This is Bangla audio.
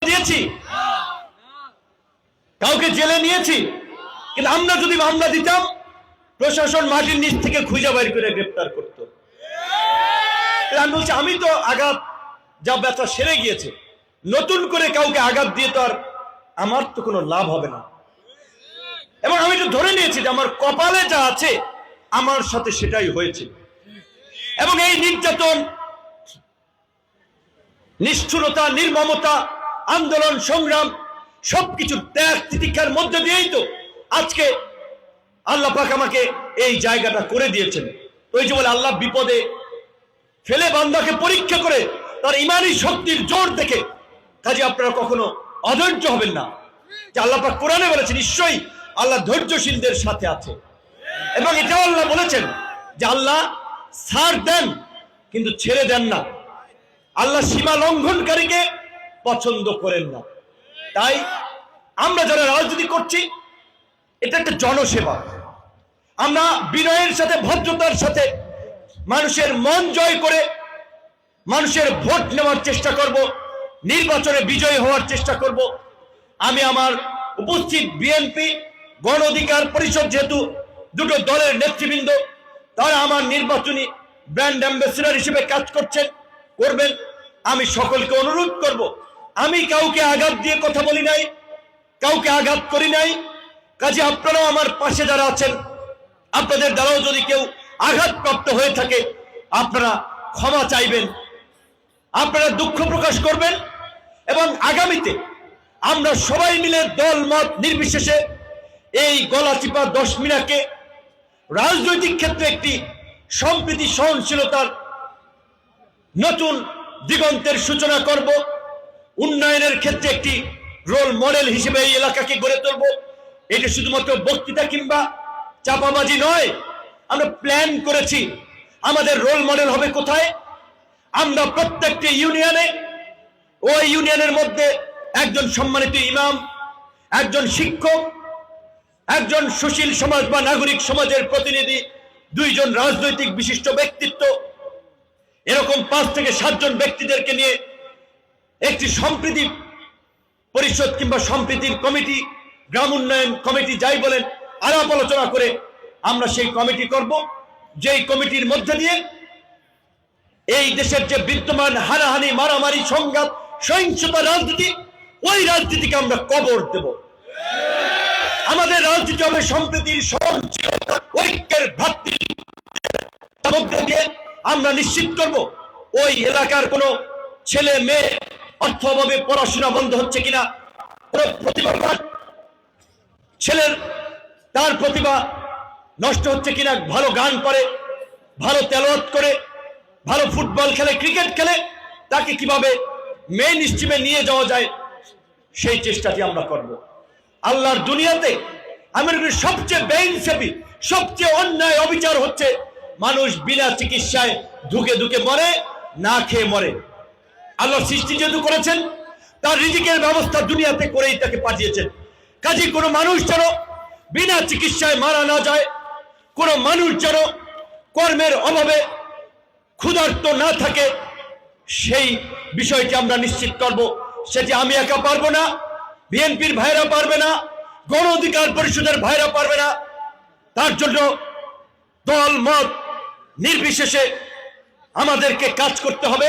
দিয়েছি, কাউকে জেলে নিয়েছি, কিন্তু আমরা যদি মামলা দিতাম প্রশাসন মাটির নিচ থেকে খুঁজে বের করে গ্রেফতার করত। আমি বলছি আমি তো আঘাত যা ব্যথা সেরে গিয়েছে, নতুন করে কাউকে আঘাত দিয়ে তো আর আমার তো কোনো লাভ হবে না। এবং আমি তো ধরে নিয়েছি যে আমার কপালে যা আছে আমার সাথে সেটাই হয়েছে। এবং এই নির্যাতন, নিষ্ঠুরতা, নির্মমতা, আন্দোলন, সংগ্রাম সবকিছুর ত্যাগ তিতিক্ষার মধ্যে দিয়েই তো আজকে আল্লাহ পাক আমাকে এই জায়গাটা করে দিয়েছেন। ওই যে বলে আল্লাহ বিপদে ফেলে বান্দাকে পরীক্ষা করে তার ইমানি শক্তির জোর দেখে, কাজে আপনারা কখনো অধৈর্য হবেন না। যে আল্লাহ পাক কোরআনে বলেছেন নিশ্চয়ই আল্লাহ ধৈর্যশীলদের সাথে আছে। এবং এটাও আল্লাহ বলেছেন যে আল্লাহ ছাড় দেন কিন্তু ছেড়ে দেন না, আল্লাহ সীমা লঙ্ঘনকারীকে পছন্দ করেন না। তাই আমরা যারা রাজনীতি করছি এটা একটা জনসেবা। আমরা বিনয়ের সাথে, ভদ্রতার সাথে মানুষের মন জয় করে মানুষের ভোট নেওয়ার চেষ্টা করব, নির্বাচনে বিজয়ী হওয়ার চেষ্টা করব। আমি আমার উপস্থিত বিএনপি, গণ অধিকার পরিষদ, যেহেতু দুটো দলের নেতৃবৃন্দ, তারা আমার নির্বাচনী ব্র্যান্ড অ্যাম্বাসেডর হিসেবে কাজ করবেন। আমি সকলকে অনুরোধ করব, আমি কাউকে আঘাত দিয়ে কথা বলি নাই, কাউকে আঘাত করি নাই। কাজে আপনারাও আমার পাশে যারা আছেন, আপনাদের দ্বারাও যদি কেউ আঘাতপ্রাপ্ত হয়ে থাকে আপনারা ক্ষমা চাইবেন, আপনারা দুঃখ প্রকাশ করবেন। এবং আগামীতে আমরা সবাই মিলে দল মত নির্বিশেষে এই গলাচিপা দশমিনাকে রাজনৈতিক ক্ষেত্রে একটি সম্প্রীতি, সহনশীলতার নতুন দিগন্তের সূচনা করব। উন্নয়নের ক্ষেত্রে একটি রোল মডেল হিসেবে এই এলাকাকে গড়ে তুলব। এটা শুধুমাত্র বক্তৃতা কিংবা চাপাবাজি নয়, আমরা প্ল্যান করেছি আমাদের রোল মডেল হবে কোথায়। আমরা প্রত্যেকটি ইউনিয়নে, ওই ইউনিয়নের মধ্যে একজন সম্মানিত ইমাম, একজন শিক্ষক, একজন সুশীল সমাজ বা নাগরিক সমাজের প্রতিনিধি, দুইজন রাজনৈতিক বিশিষ্ট ব্যক্তিত্ব, এরকম 5 থেকে 7 জন ব্যক্তিদেরকে নিয়ে একটি সম্প্রীতি পরিষদ কিংবা সম্প্রীতির কমিটি, গ্রাম উন্নয়ন কমিটি, যাই বলেন, আলাপ আলোচনা করে আমরা সেই কমিটি করব, যেই কমিটির মধ্যে দিয়ে এই দেশের যে বিদ্যমান হানাহানি, মারামারি, সংঘাত, সহিংসতা রাজনীতি, ওই রাজনীতিকে আমরা কবর দেব। আমাদের রাজনীতি হবে সম্প্রীতির, সহনশীলতা, ঐক্যের, ভ্রাতৃত্বের মধ্যে দিয়ে আমরা নিশ্চিত করব ওই এলাকার কোন ছেলে মেয়ে অর্থ অভাবে পড়াশোনা বন্ধ হচ্ছে কিনা, কোন প্রতিভাবান ছেলের তার প্রতিভা নষ্ট হচ্ছে কিনা, ভালো গান পারে, ভালো তেলাওয়াত করে, ভালো ফুটবল খেলে, ক্রিকেট খেলে, তাকে কিভাবে মেইন স্ট্রিমে নিয়ে যাওয়া যায় সেই চেষ্টাটি আমরা করব। আল্লাহর দুনিয়াতে আমেরিকার সবচেয়ে বেইনসাফি, সবচেয়ে অন্যায় অবিচার হচ্ছে মানুষ বিনা চিকিৎসায় ধুকে ধুকে মরে, না খেয়ে মরে। আল্লাহ সৃষ্টি যেহেতু করেছেন, তার রিজিকের ব্যবস্থা দুনিয়াতে করেই তাকে পাঠিয়েছেন। কাজে কোনো মানুষ যেন বিনা চিকিৎসায় মারা না যায়, কোনো মানুষ যেন কর্মের অভাবে ক্ষুধার্ত না থাকে, সেই বিষয়টি আমরা নিশ্চিত করব। সেটি আমি একা পারবো না, বিএনপির ভাইরা পারবে না, গণ অধিকার পরিষদের ভাইরা পারবে না। তার জন্য দল মত নির্বিশেষে আমাদেরকে কাজ করতে হবে।